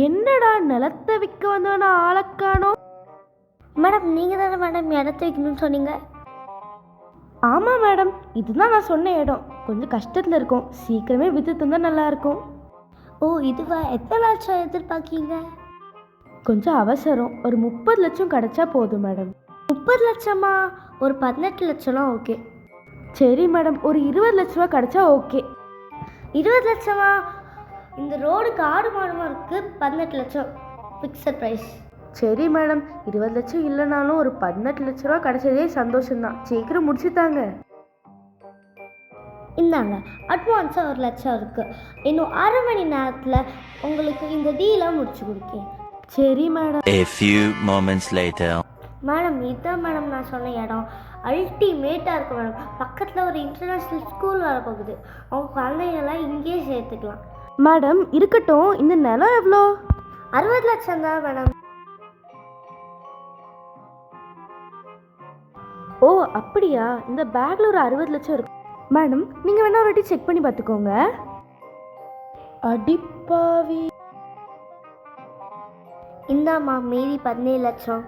என்னடா நிலத்தை விற்க வந்தவன ஆளக்கானோ? மேடம் நீங்கள் தானே மேடம் இடத்த வைக்கணும்னு சொன்னீங்க? ஆமாம் மேடம், இதுதான் நான் சொன்ன இடம். கொஞ்சம் கஷ்டத்தில் இருக்கும், சீக்கிரமே விற்று தந்தால் நல்லாயிருக்கும். ஓ இதுவா? எத்தனை லட்சம் எதிர்பார்க்கீங்க? கொஞ்சம் அவசரம், ஒரு 30 லட்சம் கிடைச்சா போதும் மேடம். 30 லட்சமா? ஒரு 18 லட்சம்னா ஓகே. சரி மேடம், ஒரு 20 லட்ச ரூபா கிடைச்சா ஓகே. 20 லட்சமா? இந்த ரோடுக்கு ஆடு மாடுமா இருக்குது. 18 லட்சம் ஃபிக்ஸட் ப்ரைஸ். சரி மேடம், 20 லட்சம் இல்லைனாலும் ஒரு 18 லட்ச ரூபா கிடைச்சதே சந்தோஷம்தான். சீக்கிரம் முடிச்சுத்தாங்க. இந்தாங்க, அட்வான்ஸாக 1 லட்சம் இருக்குது. இன்னும் அரை மணி நேரத்தில் உங்களுக்கு இந்த டீலை முடிச்சு கொடுக்கேன். சரி madam. A few moments later. Madam இதுதான் மேடம் நான் சொன்ன இடம். அல்டிமேட்டாக இருக்கும் மேடம். பக்கத்தில் ஒரு இன்டர்நேஷ்னல் ஸ்கூல் வரப்போகுது. அவங்க குழந்தைங்கெல்லாம் இங்கேயே சேர்த்துக்கலாம். மேடம் இருக்கட்டும், இந்த நிலம் எவ்வளோ? 60 லட்சம் தான் மேடம். ஓ அப்படியா? இந்த பேக்கில் ஒரு 60 லட்சம் இருக்கு மேடம். நீங்கள் வேணா ஒரு வாட்டி செக் பண்ணி பார்த்துக்கோங்க. அடிப்பாவி. இந்தாம்மா மீதி 17 லட்சம்.